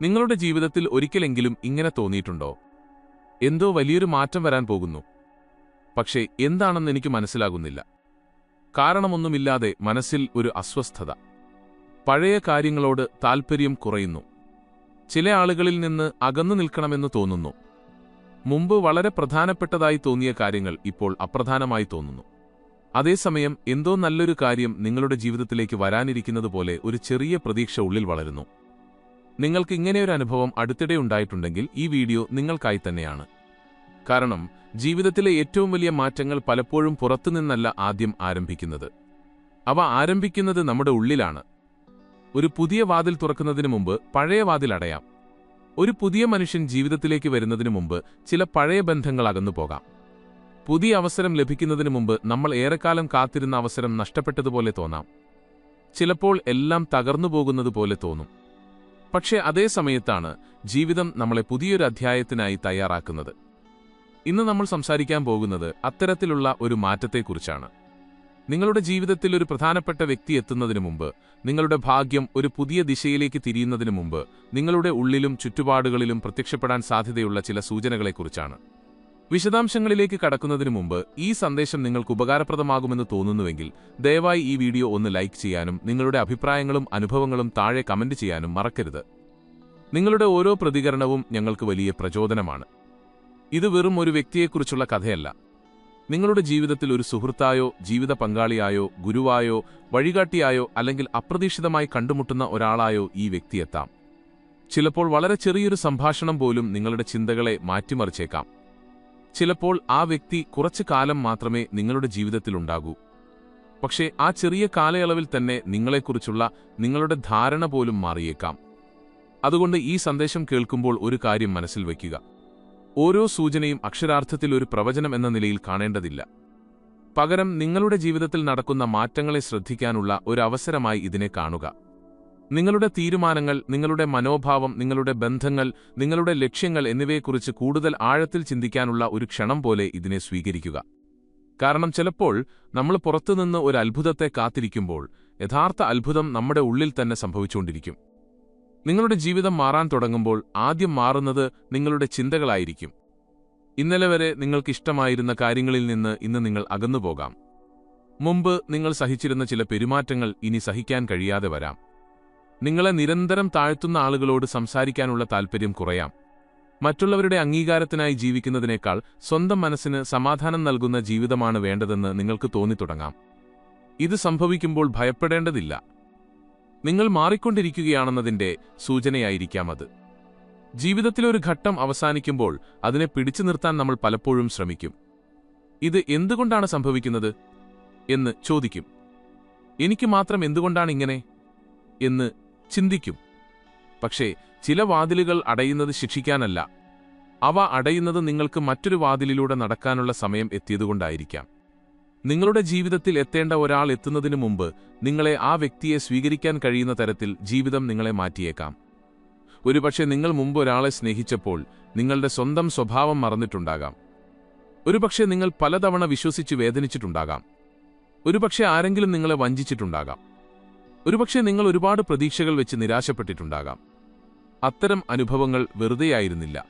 നിങ്ങളുടെ ജീവിതത്തിൽ ഒരിക്കലെങ്കിലും ഇങ്ങനെ തോന്നിയിട്ടുണ്ടോ? എന്തോ വലിയൊരു മാറ്റം വരാൻ പോകുന്നു, പക്ഷേ എന്താണെന്ന് എനിക്ക് മനസ്സിലാകുന്നില്ല. കാരണമൊന്നുമില്ലാതെ മനസ്സിൽ ഒരു അസ്വസ്ഥത. പഴയ കാര്യങ്ങളോട് താൽപ്പര്യം കുറയുന്നു. ചില ആളുകളിൽ നിന്ന് അകന്നു നിൽക്കണമെന്ന് തോന്നുന്നു. മുമ്പ് വളരെ പ്രധാനപ്പെട്ടതായി തോന്നിയ കാര്യങ്ങൾ ഇപ്പോൾ അപ്രധാനമായി തോന്നുന്നു. അതേസമയം എന്തോ നല്ലൊരു കാര്യം നിങ്ങളുടെ ജീവിതത്തിലേക്ക് വരാനിരിക്കുന്നതുപോലെ ഒരു ചെറിയ പ്രതീക്ഷ ഉള്ളിൽ വളരുന്നു. നിങ്ങൾക്ക് ഇങ്ങനെയൊരു അനുഭവം അടുത്തിടെ ഉണ്ടായിട്ടുണ്ടെങ്കിൽ ഈ വീഡിയോ നിങ്ങൾക്കായി തന്നെയാണ്. കാരണം ജീവിതത്തിലെ ഏറ്റവും വലിയ മാറ്റങ്ങൾ പലപ്പോഴും പുറത്തുനിന്നല്ല ആദ്യം ആരംഭിക്കുന്നത്. അവ ആരംഭിക്കുന്നത് നമ്മുടെ ഉള്ളിലാണ്. ഒരു പുതിയ വാതിൽ തുറക്കുന്നതിന് മുമ്പ് പഴയ വാതിൽ അടയാം. ഒരു പുതിയ മനുഷ്യൻ ജീവിതത്തിലേക്ക് വരുന്നതിനു മുമ്പ് ചില പഴയ ബന്ധങ്ങൾ അകന്നു പോകാം. പുതിയ അവസരം ലഭിക്കുന്നതിനു മുമ്പ് നമ്മൾ ഏറെക്കാലം കാത്തിരുന്ന അവസരം നഷ്ടപ്പെട്ടതുപോലെ തോന്നാം. ചിലപ്പോൾ എല്ലാം തകർന്നു പോകുന്നതുപോലെ തോന്നും. പക്ഷേ അതേ സമയത്താണ് ജീവിതം നമ്മളെ പുതിയൊരു അധ്യായത്തിനായി തയ്യാറാക്കുന്നത്. ഇന്ന് നമ്മൾ സംസാരിക്കാൻ പോകുന്നത് അത്തരത്തിലുള്ള ഒരു മാറ്റത്തെക്കുറിച്ചാണ്. നിങ്ങളുടെ ജീവിതത്തിൽ ഒരു പ്രധാനപ്പെട്ട വ്യക്തി എത്തുന്നതിനു മുമ്പ്, നിങ്ങളുടെ ഭാഗ്യം ഒരു പുതിയ ദിശയിലേക്ക് തിരിയുന്നതിനു മുമ്പ്, നിങ്ങളുടെ ഉള്ളിലും ചുറ്റുപാടുകളിലും പ്രത്യക്ഷപ്പെടാൻ സാധ്യതയുള്ള ചില സൂചനകളെക്കുറിച്ചാണ്. വിശദാംശങ്ങളിലേക്ക് കടക്കുന്നതിനു മുമ്പ് ഈ സന്ദേശം നിങ്ങൾക്ക് ഉപകാരപ്രദമാകുമെന്ന് തോന്നുന്നുവെങ്കിൽ ദയവായി ഈ വീഡിയോ ഒന്ന് ലൈക്ക് ചെയ്യാനും നിങ്ങളുടെ അഭിപ്രായങ്ങളും അനുഭവങ്ങളും താഴെ കമന്റ് ചെയ്യാനും മറക്കരുത്. നിങ്ങളുടെ ഓരോ പ്രതികരണവും ഞങ്ങൾക്ക് വലിയ പ്രചോദനമാണ്. ഇത് വെറും ഒരു വ്യക്തിയെക്കുറിച്ചുള്ള കഥയല്ല. നിങ്ങളുടെ ജീവിതത്തിൽ ഒരു സുഹൃത്തായോ, ജീവിത പങ്കാളിയായോ, ഗുരുവായോ, വഴികാട്ടിയായോ അല്ലെങ്കിൽ അപ്രതീക്ഷിതമായി കണ്ടുമുട്ടുന്ന ഒരാളായോ ഈ വ്യക്തി എത്താം. ചിലപ്പോൾ വളരെ ചെറിയൊരു സംഭാഷണം പോലും നിങ്ങളുടെ ചിന്തകളെ മാറ്റിമറിച്ചേക്കാം. ചിലപ്പോൾ ആ വ്യക്തി കുറച്ചു കാലം മാത്രമേ നിങ്ങളുടെ ജീവിതത്തിലുണ്ടാകൂ. പക്ഷേ ആ ചെറിയ കാലയളവിൽ തന്നെ നിങ്ങളെക്കുറിച്ചുള്ള നിങ്ങളുടെ ധാരണ പോലും മാറിയേക്കാം. അതുകൊണ്ട് ഈ സന്ദേശം കേൾക്കുമ്പോൾ ഒരു കാര്യം മനസ്സിൽ വയ്ക്കുക. ഓരോ സൂചനയും അക്ഷരാർത്ഥത്തിൽ ഒരു പ്രവചനം എന്ന നിലയിൽ കാണേണ്ടതില്ല. പകരം നിങ്ങളുടെ ജീവിതത്തിൽ നടക്കുന്ന മാറ്റങ്ങളെ ശ്രദ്ധിക്കാനുള്ള ഒരു അവസരമായി ഇതിനെ കാണുക. നിങ്ങളുടെ തീരുമാനങ്ങൾ, നിങ്ങളുടെ മനോഭാവം, നിങ്ങളുടെ ബന്ധങ്ങൾ, നിങ്ങളുടെ ലക്ഷ്യങ്ങൾ എന്നിവയെക്കുറിച്ച് കൂടുതൽ ആഴത്തിൽ ചിന്തിക്കാനുള്ള ഒരു ക്ഷണം പോലെ ഇതിനെ സ്വീകരിക്കുക. കാരണം ചിലപ്പോൾ നമ്മൾ പുറത്തുനിന്ന് ഒരു അത്ഭുതത്തെ കാത്തിരിക്കുമ്പോൾ യഥാർത്ഥ അത്ഭുതം നമ്മുടെ ഉള്ളിൽ തന്നെ സംഭവിച്ചുകൊണ്ടിരിക്കും. നിങ്ങളുടെ ജീവിതം മാറാൻ തുടങ്ങുമ്പോൾ ആദ്യം മാറുന്നത് നിങ്ങളുടെ ചിന്തകളായിരിക്കും. ഇന്നലെ വരെ നിങ്ങൾക്കിഷ്ടമായിരുന്ന കാര്യങ്ങളിൽ നിന്ന് ഇന്ന് നിങ്ങൾ അകന്നുപോകാം. മുമ്പ് നിങ്ങൾ സഹിച്ചിരുന്ന ചില പെരുമാറ്റങ്ങൾ ഇനി സഹിക്കാൻ കഴിയാതെ വരാം. നിങ്ങളെ നിരന്തരം താഴ്ത്തുന്ന ആളുകളോട് സംസാരിക്കാനുള്ള താൽപ്പര്യം കുറയാം. മറ്റുള്ളവരുടെ അംഗീകാരത്തിനായി ജീവിക്കുന്നതിനേക്കാൾ സ്വന്തം മനസ്സിന് സമാധാനം നൽകുന്ന ജീവിതമാണ് വേണ്ടതെന്ന് നിങ്ങൾക്ക് തോന്നിത്തുടങ്ങാം. ഇത് സംഭവിക്കുമ്പോൾ ഭയപ്പെടേണ്ടതില്ല. നിങ്ങൾ മാറിക്കൊണ്ടിരിക്കുകയാണെന്നതിന്റെ സൂചനയായിരിക്കാം അത്. ജീവിതത്തിലൊരു ഘട്ടം അവസാനിക്കുമ്പോൾ അതിനെ പിടിച്ചു നിർത്താൻ നമ്മൾ പലപ്പോഴും ശ്രമിക്കും. ഇത് എന്തുകൊണ്ടാണ് സംഭവിക്കുന്നത് എന്ന് ചോദിക്കും. എനിക്ക് മാത്രം എന്തുകൊണ്ടാണ് ഇങ്ങനെ എന്ന് ചിന്തിക്കും. പക്ഷേ ചില വാതിലുകൾ അടയുന്നത് ശിക്ഷിക്കാനല്ല. അവ അടയുന്നത് നിങ്ങൾക്ക് മറ്റൊരു വാതിലിലൂടെ നടക്കാനുള്ള സമയം എത്തിയതുകൊണ്ടായിരിക്കാം. നിങ്ങളുടെ ജീവിതത്തിൽ എത്തേണ്ട ഒരാൾ എത്തുന്നതിനു മുമ്പ് നിങ്ങളെ ആ വ്യക്തിയെ സ്വീകരിക്കാൻ കഴിയുന്ന തരത്തിൽ ജീവിതം നിങ്ങളെ മാറ്റിയേക്കാം. ഒരുപക്ഷെ നിങ്ങൾ മുമ്പ് ഒരാളെ സ്നേഹിച്ചപ്പോൾ നിങ്ങളുടെ സ്വന്തം സ്വഭാവം മറന്നിട്ടുണ്ടാകാം. ഒരുപക്ഷെ നിങ്ങൾ പലതവണ വിശ്വസിച്ച് വേദനിച്ചിട്ടുണ്ടാകാം. ഒരുപക്ഷെ ആരെങ്കിലും നിങ്ങളെ വഞ്ചിച്ചിട്ടുണ്ടാകാം. ഒരുപക്ഷെ നിങ്ങൾ ഒരുപാട് പ്രതീക്ഷകൾ വെച്ച് നിരാശപ്പെട്ടിട്ടുണ്ടാകാം. അത്തരം അനുഭവങ്ങൾ വെറുതെയായിരുന്നില്ല.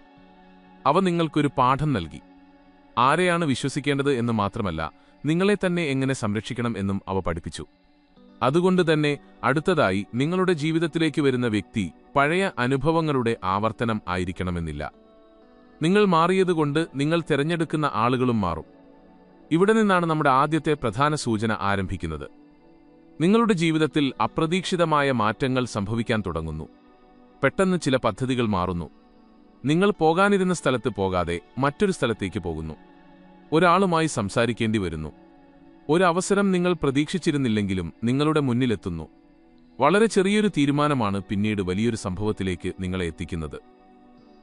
അവ നിങ്ങൾക്കൊരു പാഠം നൽകി. ആരെയാണ് വിശ്വസിക്കേണ്ടത് എന്ന് മാത്രമല്ല, നിങ്ങളെ തന്നെ എങ്ങനെ സംരക്ഷിക്കണം എന്നും അവ പഠിപ്പിച്ചു. അതുകൊണ്ട് തന്നെ അടുത്തതായി നിങ്ങളുടെ ജീവിതത്തിലേക്ക് വരുന്ന വ്യക്തി പഴയ അനുഭവങ്ങളുടെ ആവർത്തനം ആയിരിക്കണമെന്നില്ല. നിങ്ങൾ മാറിയതുകൊണ്ട് നിങ്ങൾ തിരഞ്ഞെടുക്കുന്ന ആളുകളും മാറും. ഇവിടെ നിന്നാണ് നമ്മുടെ ആദ്യത്തെ പ്രധാന സൂചന ആരംഭിക്കുന്നത്. നിങ്ങളുടെ ജീവിതത്തിൽ അപ്രതീക്ഷിതമായ മാറ്റങ്ങൾ സംഭവിക്കാൻ തുടങ്ങുന്നു. പെട്ടെന്ന് ചില പദ്ധതികൾ മാറുന്നു. നിങ്ങൾ പോകാനിരുന്ന സ്ഥലത്ത് പോകാതെ മറ്റൊരു സ്ഥലത്തേക്ക് പോകുന്നു. ഒരാളുമായി സംസാരിക്കേണ്ടി വരുന്നു. ഒരു അവസരം നിങ്ങൾ പ്രതീക്ഷിച്ചിരുന്നില്ലെങ്കിലും നിങ്ങളുടെ മുന്നിലെത്തുന്നു. വളരെ ചെറിയൊരു തീരുമാനമാണ് പിന്നീട് വലിയൊരു സംഭവത്തിലേക്ക് നിങ്ങളെ എത്തിക്കുന്നത്.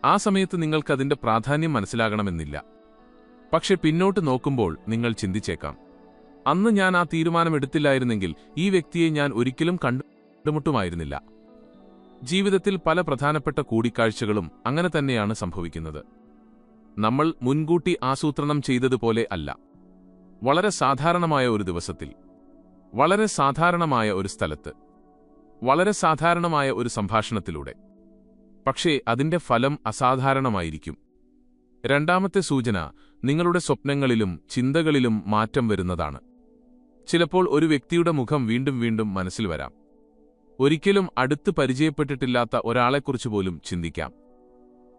ആ സമയത്ത് നിങ്ങൾക്കതിന്റെ പ്രാധാന്യം മനസ്സിലാകണമെന്നില്ല. പക്ഷെ പിന്നോട്ട് നോക്കുമ്പോൾ നിങ്ങൾ ചിന്തിച്ചേക്കാം, അന്ന് ഞാൻ ആ തീരുമാനമെടുത്തില്ലായിരുന്നെങ്കിൽ ഈ വ്യക്തിയെ ഞാൻ ഒരിക്കലും കണ്ടുമുട്ടുമായിരുന്നില്ല. ജീവിതത്തിൽ പല പ്രധാനപ്പെട്ട കൂടിക്കാഴ്ചകളും അങ്ങനെ തന്നെയാണ് സംഭവിക്കുന്നത്. നമ്മൾ മുൻകൂട്ടി ആസൂത്രണം ചെയ്തതുപോലെ അല്ല. വളരെ സാധാരണമായ ഒരു ദിവസത്തിൽ, വളരെ സാധാരണമായ ഒരു സ്ഥലത്ത്, വളരെ സാധാരണമായ ഒരു സംഭാഷണത്തിലൂടെ. പക്ഷേ അതിന്റെ ഫലം അസാധാരണമായിരിക്കും. രണ്ടാമത്തെ സൂചന നിങ്ങളുടെ സ്വപ്നങ്ങളിലും ചിന്തകളിലും മാറ്റം വരുന്നതാണ്. ചിലപ്പോൾ ഒരു വ്യക്തിയുടെ മുഖം വീണ്ടും വീണ്ടും മനസ്സിൽ വരാം. ഒരിക്കലും അടുത്ത് പരിചയപ്പെട്ടിട്ടില്ലാത്ത ഒരാളെക്കുറിച്ച് പോലും ചിന്തിക്കാം.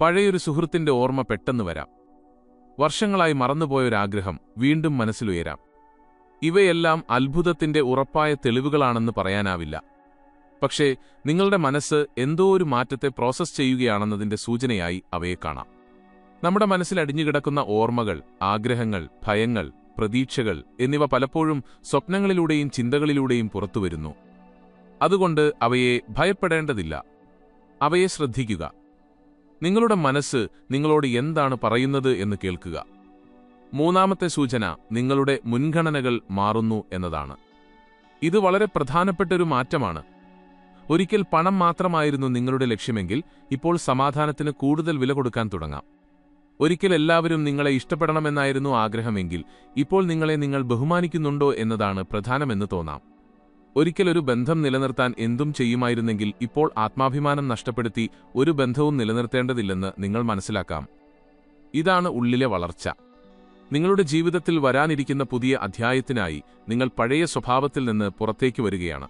പഴയൊരു സുഹൃത്തിന്റെ ഓർമ്മ പെട്ടെന്ന് വരാം. വർഷങ്ങളായി മറന്നുപോയൊരാഗ്രഹം വീണ്ടും മനസ്സിലുയരാം. ഇവയെല്ലാം അത്ഭുതത്തിന്റെ ഉറപ്പായ തെളിവുകളാണെന്ന് പറയാനാവില്ല. പക്ഷേ നിങ്ങളുടെ മനസ്സ് എന്തോ ഒരു മാറ്റത്തെ പ്രോസസ്സ് ചെയ്യുകയാണെന്നതിന്റെ സൂചനയായി അവയെ കാണാം. നമ്മുടെ മനസ്സിൽ അടിഞ്ഞുകിടക്കുന്ന ഓർമ്മകൾ, ആഗ്രഹങ്ങൾ, ഭയങ്ങൾ, പ്രതീക്ഷകൾ എന്നിവ പലപ്പോഴും സ്വപ്നങ്ങളിലൂടെയും ചിന്തകളിലൂടെയും പുറത്തുവരുന്നു. അതുകൊണ്ട് അവയെ ഭയപ്പെടേണ്ടതില്ല. അവയെ ശ്രദ്ധിക്കുക. നിങ്ങളുടെ മനസ്സ് നിങ്ങളോട് എന്താണ് പറയുന്നത് എന്ന് കേൾക്കുക. മൂന്നാമത്തെ സൂചന നിങ്ങളുടെ മുൻഗണനകൾ മാറുന്നു എന്നതാണ്. ഇത് വളരെ പ്രധാനപ്പെട്ടൊരു മാറ്റമാണ്. ഒരിക്കൽ പണം മാത്രമായിരുന്നു നിങ്ങളുടെ ലക്ഷ്യമെങ്കിൽ ഇപ്പോൾ സമാധാനത്തിന് കൂടുതൽ വില കൊടുക്കാൻ തുടങ്ങാം. ഒരിക്കൽ എല്ലാവരും നിങ്ങളെ ഇഷ്ടപ്പെടണമെന്നായിരുന്നു ആഗ്രഹമെങ്കിൽ ഇപ്പോൾ നിങ്ങൾ ബഹുമാനിക്കുന്നുണ്ടോ എന്നതാണ് പ്രധാനമെന്ന് തോന്നാം. ഒരിക്കൽ ഒരു ബന്ധം നിലനിർത്താൻ എന്തും ചെയ്യുമായിരുന്നെങ്കിൽ ഇപ്പോൾ ആത്മാഭിമാനം നഷ്ടപ്പെടുത്തി ഒരു ബന്ധവും നിലനിർത്തേണ്ടതില്ലെന്ന് നിങ്ങൾ മനസ്സിലാക്കാം. ഇതാണ് ഉള്ളിലെ വളർച്ച. നിങ്ങളുടെ ജീവിതത്തിൽ വരാനിരിക്കുന്ന പുതിയ അധ്യായത്തിനായി നിങ്ങൾ പഴയ സ്വഭാവത്തിൽ നിന്ന് പുറത്തേക്ക് വരികയാണ്.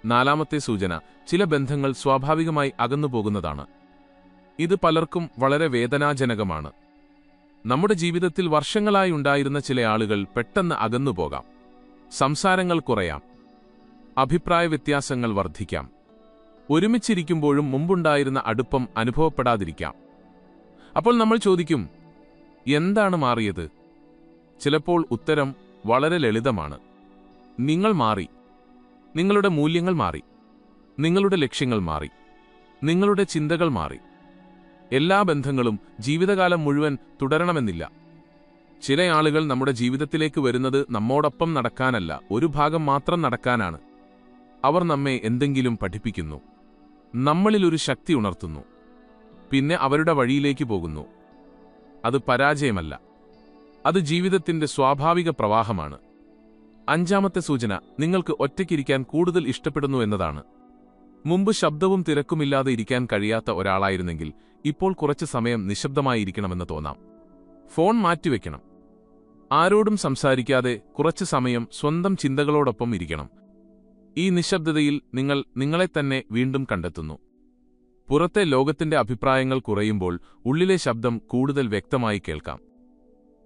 നാലാമത്തെ സൂചന ചില ബന്ധങ്ങൾ സ്വാഭാവികമായി അകന്നുപോകുന്നതാണ്. ഇത് പലർക്കും വളരെ വേദനാജനകമാണ്. നമ്മുടെ ജീവിതത്തിൽ വർഷങ്ങളായി ഉണ്ടായിരുന്ന ചില ആളുകൾ പെട്ടെന്ന് അകന്നുപോകാം. സംസാരങ്ങൾ കുറയാം. അഭിപ്രായ വ്യത്യാസങ്ങൾ വർദ്ധിക്കാം. ഒരുമിച്ചിരിക്കുമ്പോഴും മുമ്പുണ്ടായിരുന്ന അടുപ്പം അനുഭവപ്പെടാതിരിക്കാം. അപ്പോൾ നമ്മൾ ചോദിക്കും, എന്താണ് മാറിയത്? ചിലപ്പോൾ ഉത്തരം വളരെ ലളിതമാണ്. നിങ്ങൾ മാറി. നിങ്ങളുടെ മൂല്യങ്ങൾ മാറി. നിങ്ങളുടെ ലക്ഷ്യങ്ങൾ മാറി. നിങ്ങളുടെ ചിന്തകൾ മാറി. എല്ലാ ബന്ധങ്ങളും ജീവിതകാലം മുഴുവൻ തുടരണമെന്നില്ല. ചില ആളുകൾ നമ്മുടെ ജീവിതത്തിലേക്ക് വരുന്നത് നമ്മോടൊപ്പം നടക്കാനല്ല, ഒരു ഭാഗം മാത്രം നടക്കാനാണ്. അവർ നമ്മെ എന്തെങ്കിലും പഠിപ്പിക്കുന്നു, നമ്മളിലൊരു ശക്തി ഉണർത്തുന്നു, പിന്നെ അവരുടെ വഴിയിലേക്ക് പോകുന്നു. അത് പരാജയമല്ല, അത് ജീവിതത്തിന്റെ സ്വാഭാവിക പ്രവാഹമാണ്. അഞ്ചാമത്തെ സൂചന നിങ്ങൾക്ക് ഒറ്റയ്ക്കിരിക്കാൻ കൂടുതൽ ഇഷ്ടപ്പെടുന്നു എന്നതാണ്. മുമ്പ് ശബ്ദവും തിരക്കുമില്ലാതെ ഇരിക്കാൻ കഴിയാത്ത ഒരാളായിരുന്നെങ്കിൽ ഇപ്പോൾ കുറച്ച് സമയം നിശബ്ദമായിരിക്കണമെന്ന് തോന്നാം. ഫോൺ മാറ്റിവെക്കണം. ആരോടും സംസാരിക്കാതെ കുറച്ച് സമയം സ്വന്തം ചിന്തകളോടൊപ്പം ഇരിക്കണം. ഈ നിശബ്ദതയിൽ നിങ്ങൾ നിങ്ങളെ തന്നെ വീണ്ടും കണ്ടെത്തുന്നു. പുറത്തെ ലോകത്തിന്റെ അഭിപ്രായങ്ങൾ കുറയുമ്പോൾ ഉള്ളിലെ ശബ്ദം കൂടുതൽ വ്യക്തമായി കേൾക്കാം.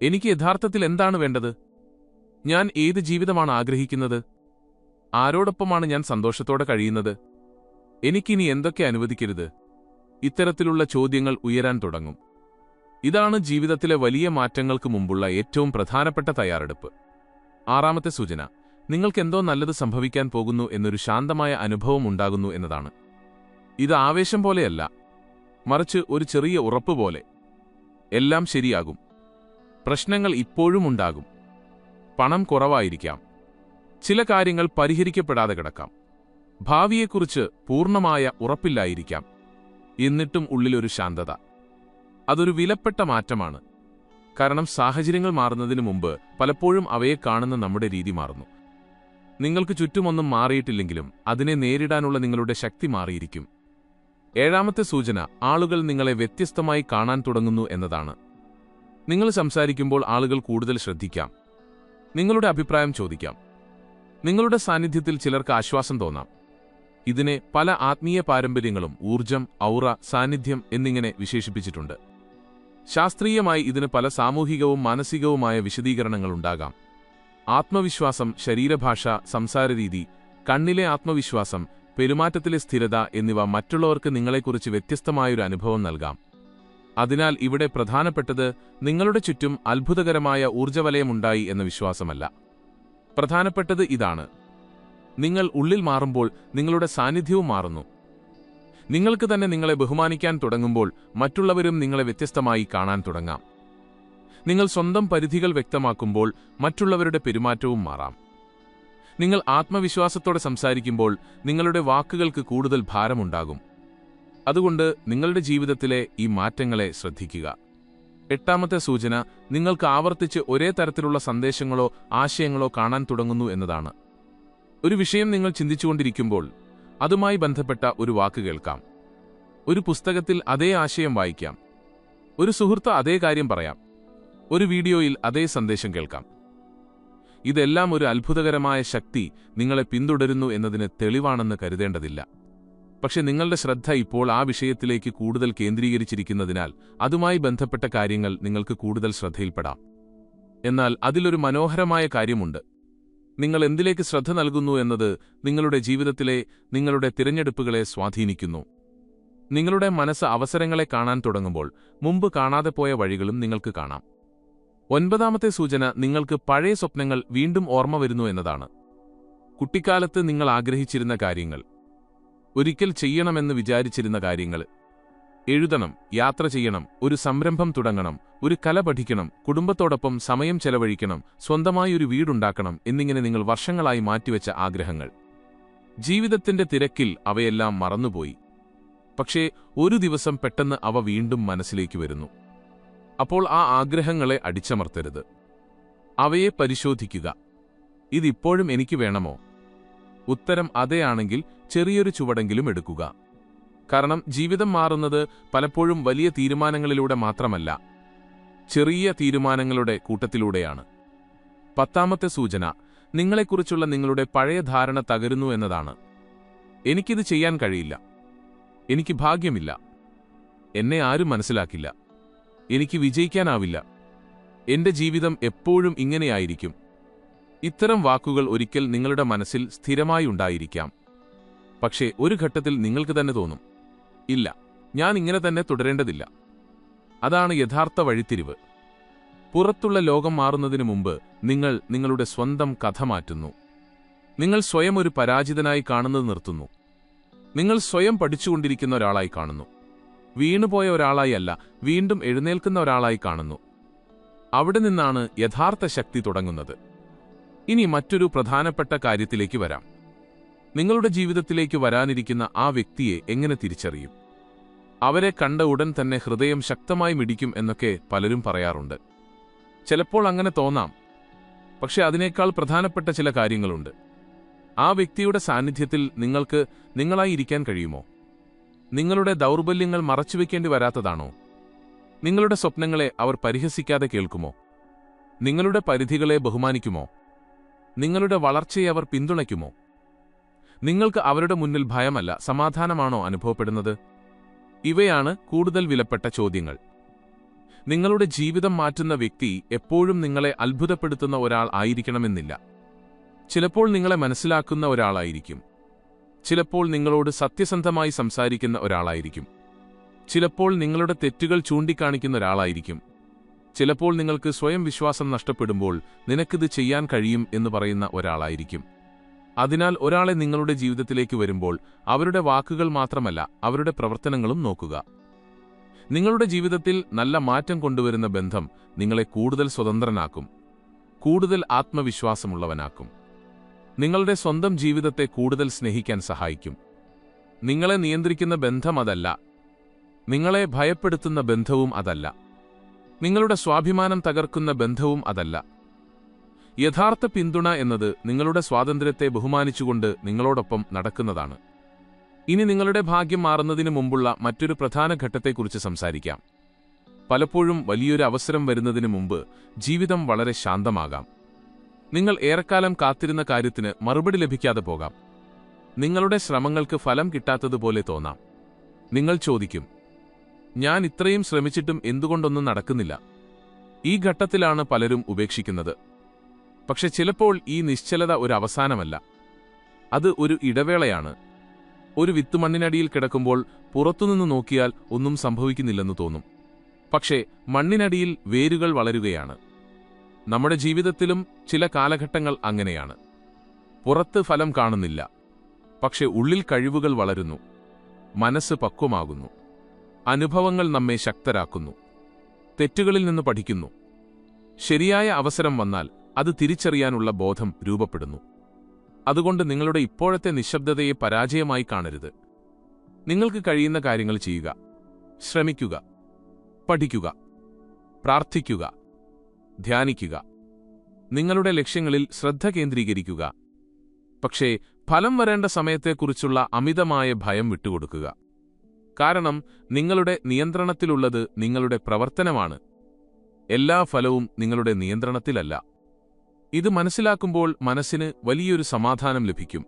എനിക്ക് യഥാർത്ഥത്തിൽ എന്താണ് വേണ്ടത്? ഞാൻ ഏത് ജീവിതമാണ് ആഗ്രഹിക്കുന്നത്? ആരോടൊപ്പമാണ് ഞാൻ സന്തോഷത്തോടെ കഴിയുന്നത്? എനിക്കിനി എന്തൊക്കെ അനുവദിക്കരുത്? ഇത്തരത്തിലുള്ള ചോദ്യങ്ങൾ ഉയരാൻ തുടങ്ങും. ഇതാണ് ജീവിതത്തിലെ വലിയ മാറ്റങ്ങൾക്ക് മുമ്പുള്ള ഏറ്റവും പ്രധാനപ്പെട്ട തയ്യാറെടുപ്പ്. ആറാമത്തെ സൂചന നിങ്ങൾക്കെന്തോ നല്ലത് സംഭവിക്കാൻ പോകുന്നു എന്നൊരു ശാന്തമായ അനുഭവം ഉണ്ടാകുന്നു എന്നതാണ്. ഇത് ആവേശം പോലെയല്ല, മറിച്ച് ഒരു ചെറിയ ഉറപ്പ് പോലെ. എല്ലാം ശരിയാകും. പ്രശ്നങ്ങൾ ഇപ്പോഴും ഉണ്ടാകും. പണം കുറവായിരിക്കാം. ചില കാര്യങ്ങൾ പരിഹരിക്കപ്പെടാതെ കിടക്കാം. ഭാവിയെക്കുറിച്ച് പൂർണ്ണമായ ഉറപ്പില്ലായിരിക്കാം. എന്നിട്ടും ഉള്ളിലൊരു ശാന്തത. അതൊരു വിലപ്പെട്ട മാറ്റമാണ്. കാരണം സാഹചര്യങ്ങൾ മാറുന്നതിന് മുമ്പ് പലപ്പോഴും അവയെ കാണുന്ന നമ്മുടെ രീതി മാറുന്നു. നിങ്ങൾക്ക് ചുറ്റുമൊന്നും മാറിയിട്ടില്ലെങ്കിലും അതിനെ നേരിടാനുള്ള നിങ്ങളുടെ ശക്തി മാറിയിരിക്കും. ഏഴാമത്തെ സൂചന ആളുകൾ നിങ്ങളെ വ്യത്യസ്തമായി കാണാൻ തുടങ്ങുന്നു എന്നതാണ്. നിങ്ങൾ സംസാരിക്കുമ്പോൾ ആളുകൾ കൂടുതൽ ശ്രദ്ധിക്കാം. നിങ്ങളുടെ അഭിപ്രായം ചോദിക്കാം. നിങ്ങളുടെ സാന്നിധ്യത്തിൽ ചിലർക്ക് ആശ്വാസം തോന്നാം. ഇതിനെ പല ആത്മീയ പാരമ്പര്യങ്ങളും ഊർജം, ഔറ, സാന്നിധ്യം എന്നിങ്ങനെ വിശേഷിപ്പിച്ചിട്ടുണ്ട്. ശാസ്ത്രീയമായി ഇതിന് പല സാമൂഹികവും മാനസികവുമായ വിശദീകരണങ്ങളുണ്ടാകാം. ആത്മവിശ്വാസം, ശരീരഭാഷ, സംസാരരീതി, കണ്ണിലെ ആത്മവിശ്വാസം, പെരുമാറ്റത്തിലെ സ്ഥിരത എന്നിവ മറ്റുള്ളവർക്ക് നിങ്ങളെക്കുറിച്ച് വ്യത്യസ്തമായൊരു അനുഭവം നൽകാം. അതിനാൽ ഇവിടെ പ്രധാനപ്പെട്ടത് നിങ്ങളുടെ ചുറ്റും അത്ഭുതകരമായ ഊർജ്ജവലയമുണ്ടായി എന്ന വിശ്വാസമല്ല. പ്രധാനപ്പെട്ടത് ഇതാണ്: നിങ്ങൾ ഉള്ളിൽ മാറുമ്പോൾ നിങ്ങളുടെ സാന്നിധ്യവും മാറുന്നു. നിങ്ങൾക്ക് തന്നെ നിങ്ങളെ ബഹുമാനിക്കാൻ തുടങ്ങുമ്പോൾ മറ്റുള്ളവരും നിങ്ങളെ വ്യത്യസ്തമായി കാണാൻ തുടങ്ങാം. നിങ്ങൾ സ്വന്തം പരിധികൾ വ്യക്തമാക്കുമ്പോൾ മറ്റുള്ളവരുടെ പെരുമാറ്റവും മാറാം. നിങ്ങൾ ആത്മവിശ്വാസത്തോടെ സംസാരിക്കുമ്പോൾ നിങ്ങളുടെ വാക്കുകൾക്ക് കൂടുതൽ ഭാരമുണ്ടാകും. അതുകൊണ്ട് നിങ്ങളുടെ ജീവിതത്തിലെ ഈ മാറ്റങ്ങളെ ശ്രദ്ധിക്കുക. എട്ടാമത്തെ സൂചന നിങ്ങൾക്ക് ആവർത്തിച്ച് ഒരേ തരത്തിലുള്ള സന്ദേശങ്ങളോ ആശയങ്ങളോ കാണാൻ തുടങ്ങുന്നു എന്നതാണ്. ഒരു വിഷയം നിങ്ങൾ ചിന്തിച്ചുകൊണ്ടിരിക്കുമ്പോൾ അതുമായി ബന്ധപ്പെട്ട ഒരു വാക്ക് കേൾക്കാം. ഒരു പുസ്തകത്തിൽ അതേ ആശയം വായിക്കാം. ഒരു സുഹൃത്ത് അതേ കാര്യം പറയാം. ഒരു വീഡിയോയിൽ അതേ സന്ദേശം കേൾക്കാം. ഇതെല്ലാം ഒരു അത്ഭുതകരമായ ശക്തി നിങ്ങളെ പിന്തുടരുന്നു എന്നതിന് തെളിവാണെന്ന് കരുതേണ്ടതില്ല. പക്ഷെ നിങ്ങളുടെ ശ്രദ്ധ ഇപ്പോൾ ആ വിഷയത്തിലേക്ക് കൂടുതൽ കേന്ദ്രീകരിച്ചിരിക്കുന്നതിനാൽ അതുമായി ബന്ധപ്പെട്ട കാര്യങ്ങൾ നിങ്ങൾക്ക് കൂടുതൽ ശ്രദ്ധയിൽപ്പെടാം. എന്നാൽ അതിലൊരു മനോഹരമായ കാര്യമുണ്ട്. നിങ്ങൾ എന്തിലേക്ക് ശ്രദ്ധ നൽകുന്നു എന്നത് നിങ്ങളുടെ ജീവിതത്തിലെ നിങ്ങളുടെ തിരഞ്ഞെടുപ്പുകളെ സ്വാധീനിക്കുന്നു. നിങ്ങളുടെ മനസ്സ് അവസരങ്ങളെ കാണാൻ തുടങ്ങുമ്പോൾ മുമ്പ് കാണാതെ പോയ വഴികളും നിങ്ങൾക്ക് കാണാം. 9ാമത്തെ സൂചന നിങ്ങൾക്ക് പഴയ സ്വപ്നങ്ങൾ വീണ്ടും ഓർമ്മ വരുന്നു എന്നതാണ്. കുട്ടിക്കാലത്ത് നിങ്ങൾ ആഗ്രഹിച്ചിരുന്ന കാര്യങ്ങൾ, ഒരിക്കൽ ചെയ്യണമെന്ന് വിചാരിച്ചിരുന്ന കാര്യങ്ങൾ, എഴുതണം, യാത്ര ചെയ്യണം, ഒരു സംരംഭം തുടങ്ങണം, ഒരു കല പഠിക്കണം, കുടുംബത്തോടൊപ്പം സമയം ചെലവഴിക്കണം, സ്വന്തമായി ഒരു വീടുണ്ടാക്കണം എന്നിങ്ങനെ നിങ്ങൾ വർഷങ്ങളായി മാറ്റിവെച്ച ആഗ്രഹങ്ങൾ. ജീവിതത്തിന്റെ തിരക്കിൽ അവയെല്ലാം മറന്നുപോയി. പക്ഷേ ഒരു ദിവസം പെട്ടെന്ന് അവ വീണ്ടും മനസ്സിലേക്ക് വരുന്നു. അപ്പോൾ ആ ആഗ്രഹങ്ങളെ അടിച്ചമർത്തരുത്. അവയെ പരിശോധിക്കുക. ഇതിപ്പോഴും എനിക്ക് വേണമോ? ഉത്തരം അതെയാണെങ്കിൽ ചെറിയൊരു ചുവടെങ്കിലും എടുക്കുക. കാരണം ജീവിതം മാറുന്നത് പലപ്പോഴും വലിയ തീരുമാനങ്ങളിലൂടെ മാത്രമല്ല, ചെറിയ തീരുമാനങ്ങളുടെ കൂട്ടത്തിലൂടെയാണ്. 10ാമത്തെ സൂചന നിങ്ങളെക്കുറിച്ചുള്ള നിങ്ങളുടെ പഴയ ധാരണ തകരുന്നു എന്നതാണ്. എനിക്കിത് ചെയ്യാൻ കഴിയില്ല, എനിക്ക് ഭാഗ്യമില്ല, എന്നെ ആരും മനസ്സിലാക്കില്ല, എനിക്ക് വിജയിക്കാനാവില്ല, എന്റെ ജീവിതം എപ്പോഴും ഇങ്ങനെയായിരിക്കും. ഇത്തരം വാക്കുകൾ ഒരിക്കൽ നിങ്ങളുടെ മനസ്സിൽ സ്ഥിരമായി ഉണ്ടായിരിക്കാം. പക്ഷേ ഒരു ഘട്ടത്തിൽ നിങ്ങൾക്ക് തന്നെ തോന്നും, ഇല്ല, ഞാൻ ഇങ്ങനെ തന്നെ തുടരേണ്ടതില്ല. അതാണ് യഥാർത്ഥ വഴിത്തിരിവ്. പുറത്തുള്ള ലോകം മാറുന്നതിനു മുമ്പ് നിങ്ങൾ നിങ്ങളുടെ സ്വന്തം കഥ മാറ്റുന്നു. നിങ്ങൾ സ്വയം ഒരു പരാജിതനായി കാണുന്നത് നിർത്തുന്നു. നിങ്ങൾ സ്വയം പഠിച്ചുകൊണ്ടിരിക്കുന്ന ഒരാളായി കാണുന്നു. വീണുപോയ ഒരാളായി അല്ല, വീണ്ടും എഴുന്നേൽക്കുന്ന ഒരാളായി കാണുന്നു. അവിടെ നിന്നാണ് യഥാർത്ഥ ശക്തി തുടങ്ങുന്നത്. ഇനി മറ്റൊരു പ്രധാനപ്പെട്ട കാര്യത്തിലേക്ക് വരാം. നിങ്ങളുടെ ജീവിതത്തിലേക്ക് വരാനിരിക്കുന്ന ആ വ്യക്തിയെ എങ്ങനെ തിരിച്ചറിയും? അവരെ കണ്ട ഉടൻ തന്നെ ഹൃദയം ശക്തമായി മിടിക്കും എന്നൊക്കെ പലരും പറയാറുണ്ട്. ചിലപ്പോൾ അങ്ങനെ തോന്നാം. പക്ഷെ അതിനേക്കാൾ പ്രധാനപ്പെട്ട ചില കാര്യങ്ങളുണ്ട്. ആ വ്യക്തിയുടെ സാന്നിധ്യത്തിൽ നിങ്ങൾക്ക് നിങ്ങളായി ഇരിക്കാൻ കഴിയുമോ? നിങ്ങളുടെ ദൗർബല്യങ്ങൾ മറച്ചുവെക്കേണ്ടി വരാത്തതാണോ? നിങ്ങളുടെ സ്വപ്നങ്ങളെ അവർ പരിഹസിക്കാതെ കേൾക്കുമോ? നിങ്ങളുടെ പരിധികളെ ബഹുമാനിക്കുമോ? നിങ്ങളുടെ വളർച്ചയെ അവർ പിന്തുണയ്ക്കുമോ? നിങ്ങൾക്ക് അവരുടെ മുന്നിൽ ഭയമല്ല, സമാധാനമാണോ അനുഭവപ്പെടുന്നത്? ഇവയാണ് കൂടുതൽ വിലപ്പെട്ട ചോദ്യങ്ങൾ. നിങ്ങളുടെ ജീവിതം മാറ്റുന്ന വ്യക്തി എപ്പോഴും നിങ്ങളെ അത്ഭുതപ്പെടുത്തുന്ന ഒരാൾ ആയിരിക്കണമെന്നില്ല. ചിലപ്പോൾ നിങ്ങളെ മനസ്സിലാക്കുന്ന ഒരാളായിരിക്കും. ചിലപ്പോൾ നിങ്ങളോട് സത്യസന്ധമായി സംസാരിക്കുന്ന ഒരാളായിരിക്കും. ചിലപ്പോൾ നിങ്ങളുടെ തെറ്റുകൾ ചൂണ്ടിക്കാണിക്കുന്ന ഒരാളായിരിക്കും. ചിലപ്പോൾ നിങ്ങൾക്ക് സ്വയം വിശ്വാസം നഷ്ടപ്പെടുമ്പോൾ നിനക്കിത് ചെയ്യാൻ കഴിയും എന്ന് പറയുന്ന ഒരാളായിരിക്കും. അതിനാൽ ഒരാളെ നിങ്ങളുടെ ജീവിതത്തിലേക്ക് വരുമ്പോൾ അവരുടെ വാക്കുകൾ മാത്രമല്ല, അവരുടെ പ്രവർത്തനങ്ങളും നോക്കുക. നിങ്ങളുടെ ജീവിതത്തിൽ നല്ല മാറ്റം കൊണ്ടുവരുന്ന ബന്ധം നിങ്ങളെ കൂടുതൽ സ്വതന്ത്രനാക്കും, കൂടുതൽ ആത്മവിശ്വാസമുള്ളവനാക്കും. നിങ്ങളുടെ സ്വന്തം ജീവിതത്തെ കൂടുതൽ സ്നേഹിക്കാൻ സഹായിക്കും. നിങ്ങളെ നിയന്ത്രിക്കുന്ന ബന്ധം അതല്ല, നിങ്ങളെ ഭയപ്പെടുത്തുന്ന ബന്ധവും അതല്ല, നിങ്ങളുടെ സ്വാഭിമാനം തകർക്കുന്ന ബന്ധവും അതല്ല. യഥാർത്ഥ പിന്തുണ എന്നത് നിങ്ങളുടെ സ്വാതന്ത്ര്യത്തെ ബഹുമാനിച്ചുകൊണ്ട് നിങ്ങളോടൊപ്പം നടക്കുന്നതാണ്. ഇനി നിങ്ങളുടെ ഭാഗ്യം മാറുന്നതിന് മുമ്പുള്ള മറ്റൊരു പ്രധാന ഘട്ടത്തെക്കുറിച്ച് സംസാരിക്കാം. പലപ്പോഴും വലിയൊരു അവസരം വരുന്നതിന് മുമ്പ് ജീവിതം വളരെ ശാന്തമാകാം. നിങ്ങൾ ഏറെക്കാലം കാത്തിരുന്ന കാര്യത്തിന് മറുപടി ലഭിക്കാതെ പോകാം. നിങ്ങളുടെ ശ്രമങ്ങൾക്ക് ഫലം കിട്ടാത്തതുപോലെ തോന്നാം. നിങ്ങൾ ചോദിക്കും, ഞാൻ ഇത്രയും ശ്രമിച്ചിട്ടും എന്തുകൊണ്ടൊന്നും നടക്കുന്നില്ല? ഈ ഘട്ടത്തിലാണ് പലരും ഉപേക്ഷിക്കുന്നത്. പക്ഷെ ചിലപ്പോൾ ഈ നിശ്ചലത ഒരു അവസാനമല്ല, അത് ഒരു ഇടവേളയാണ്. ഒരു വിത്ത് മണ്ണിനടിയിൽ കിടക്കുമ്പോൾ പുറത്തുനിന്ന് നോക്കിയാൽ ഒന്നും സംഭവിക്കുന്നില്ലെന്ന് തോന്നും. പക്ഷേ മണ്ണിനടിയിൽ വേരുകൾ വളരുകയാണ്. നമ്മുടെ ജീവിതത്തിലും ചില കാലഘട്ടങ്ങൾ അങ്ങനെയാണ്. പുറത്ത് ഫലം കാണുന്നില്ല, പക്ഷെ ഉള്ളിൽ കഴിവുകൾ വളരുന്നു, മനസ്സ് പക്വമാകുന്നു, അനുഭവങ്ങൾ നമ്മെ ശക്തരാക്കുന്നു, തെറ്റുകളിൽ നിന്ന് പഠിക്കുന്നു. ശരിയായ അവസരം വന്നാൽ അത് തിരിച്ചറിയാനുള്ള ബോധം രൂപപ്പെടുന്നു. അതുകൊണ്ട് നിങ്ങളുടെ ഇപ്പോഴത്തെ നിശബ്ദതയെ പരാജയമായി കാണരുത്. നിങ്ങൾക്ക് കഴിയുന്ന കാര്യങ്ങൾ ചെയ്യുക, ശ്രമിക്കുക, പഠിക്കുക, പ്രാർത്ഥിക്കുക, ധ്യാനിക്കുക, നിങ്ങളുടെ ലക്ഷ്യങ്ങളിൽ ശ്രദ്ധ കേന്ദ്രീകരിക്കുക. പക്ഷേ ഫലം വരേണ്ട സമയത്തെക്കുറിച്ചുള്ള അമിതമായ ഭയം വിട്ടുകൊടുക്കുക. കാരണം നിങ്ങളുടെ നിയന്ത്രണത്തിലുള്ളത് നിങ്ങളുടെ പ്രവർത്തനമാണ്. എല്ലാ ഫലവും നിങ്ങളുടെ നിയന്ത്രണത്തിലല്ല. ഇത് മനസ്സിലാക്കുമ്പോൾ മനസ്സിന് വലിയൊരു സമാധാനം ലഭിക്കും.